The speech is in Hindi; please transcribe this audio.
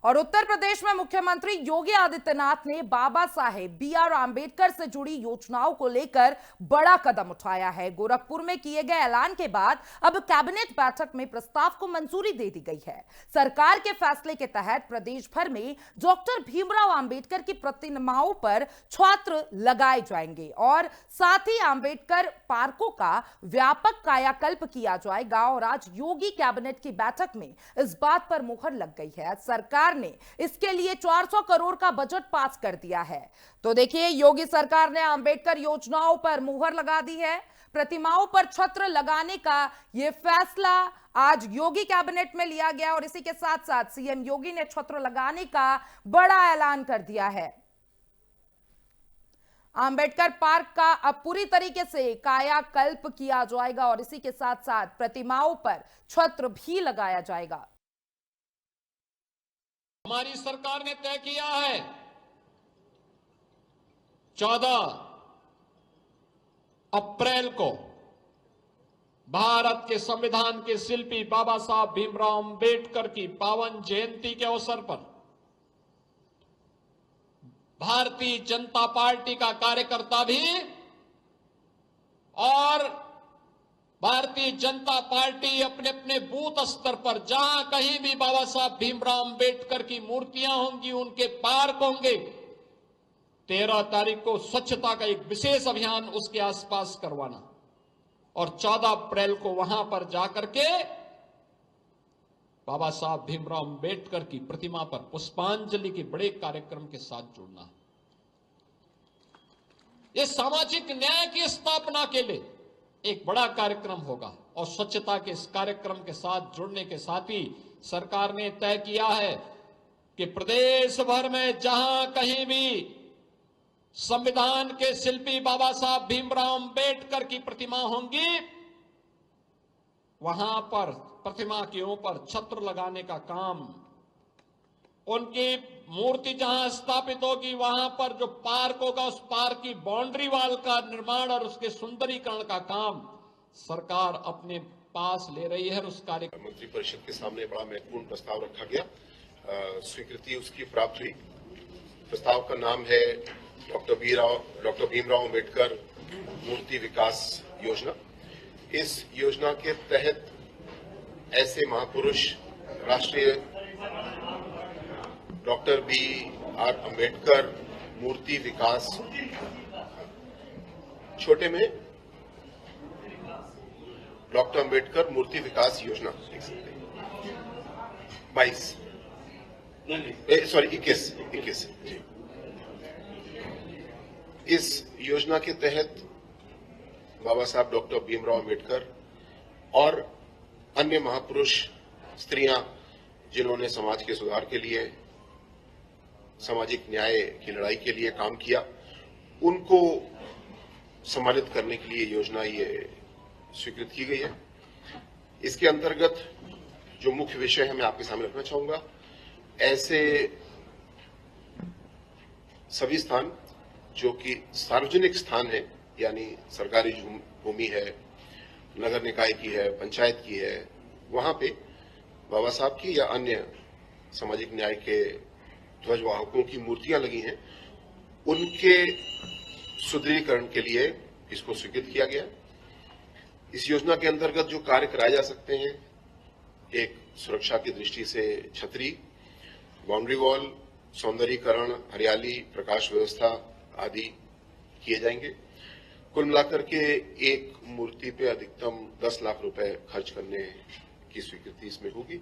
और उत्तर प्रदेश में मुख्यमंत्री योगी आदित्यनाथ ने बाबा साहेब बी.आर. आंबेडकर से जुड़ी योजनाओं को लेकर बड़ा कदम उठाया है। गोरखपुर में किए गए ऐलान के बाद अब कैबिनेट बैठक में प्रस्ताव को मंजूरी दे दी गई है। सरकार के फैसले के तहत प्रदेश भर में डॉक्टर भीमराव आंबेडकर की प्रतिमाओं पर छात्र लगाए जाएंगे और साथ ही आंबेडकर पार्कों का व्यापक कायाकल्प किया जाएगा। और आज योगी कैबिनेट की बैठक में इस बात पर मुहर लग गई है। सरकार ने इसके लिए 400 करोड़ का बजट पास कर दिया है। तो देखिए, योगी सरकार ने अंबेडकर योजनाओं पर मुहर लगा दी है। प्रतिमाओं पर छत्र लगाने का यह फैसला आज योगी कैबिनेट में लिया गया और इसी के साथ साथ सीएम योगी ने छत्र लगाने का बड़ा ऐलान कर दिया है। अंबेडकर पार्क का अब पूरी तरीके से कायाकल्प किया जाएगा और इसी के साथ साथ प्रतिमाओं पर छत्र भी लगाया जाएगा। हमारी सरकार ने तय किया है 14 अप्रैल को भारत के संविधान के शिल्पी बाबा साहब भीमराव अंबेडकर की पावन जयंती के अवसर पर भारतीय जनता पार्टी का कार्यकर्ता भी और भारतीय जनता पार्टी अपने अपने बूथ स्तर पर जहां कहीं भी बाबा साहब भीमराव अंबेडकर की मूर्तियां होंगी, उनके पार्क होंगे, 13 तारीख को स्वच्छता का एक विशेष अभियान उसके आसपास करवाना और 14 अप्रैल को वहां पर जाकर के बाबा साहब भीमराव अंबेडकर की प्रतिमा पर पुष्पांजलि के बड़े कार्यक्रम के साथ जुड़ना। यह सामाजिक न्याय की स्थापना के लिए एक बड़ा कार्यक्रम होगा और स्वच्छता के इस कार्यक्रम के साथ जुड़ने के साथ ही सरकार ने तय किया है कि प्रदेश भर में जहां कहीं भी संविधान के शिल्पी बाबा साहब भीमराव अंबेडकर की प्रतिमा होंगी, वहां पर प्रतिमा के ऊपर छत्र लगाने का काम, उनकी मूर्ति जहां स्थापित होगी वहां पर जो पार्क होगा उस पार्क की बाउंड्री वॉल का निर्माण और उसके सुंदरीकरण का काम सरकार अपने पास ले रही है। उस कार्य मंत्री परिषद के सामने बड़ा महत्वपूर्ण प्रस्ताव रखा गया, स्वीकृति उसकी प्राप्त हुई। प्रस्ताव का नाम है डॉक्टर भीमराव अंबेडकर मूर्ति विकास योजना। इस योजना के तहत ऐसे महापुरुष राष्ट्रीय डॉक्टर बी.आर. अंबेडकर मूर्ति विकास, छोटे में डॉक्टर अंबेडकर मूर्ति विकास योजना 21। इस योजना के तहत बाबा साहब डॉक्टर भीमराव अंबेडकर और अन्य महापुरुष स्त्रियां जिन्होंने समाज के सुधार के लिए, सामाजिक न्याय की लड़ाई के लिए काम किया, उनको सम्मानित करने के लिए योजना ये स्वीकृत की गई है। इसके अंतर्गत जो मुख्य विषय है मैं आपके सामने रखना चाहूंगा। ऐसे सभी स्थान जो कि सार्वजनिक स्थान है, यानी सरकारी भूमि है, नगर निकाय की है, पंचायत की है, वहां पे बाबा साहब की या अन्य सामाजिक न्याय के ध्वजवाहकों की मूर्तियां लगी हैं, उनके सुदृढ़ीकरण के लिए इसको स्वीकृत किया गया। इस योजना के अंतर्गत जो कार्य कराए जा सकते हैं, एक सुरक्षा की दृष्टि से छतरी, बाउंड्री वॉल, सौंदर्यीकरण, हरियाली, प्रकाश व्यवस्था आदि किए जाएंगे। कुल मिलाकर के एक मूर्ति पे अधिकतम 10 लाख रुपए खर्च करने की स्वीकृति इसमें होगी।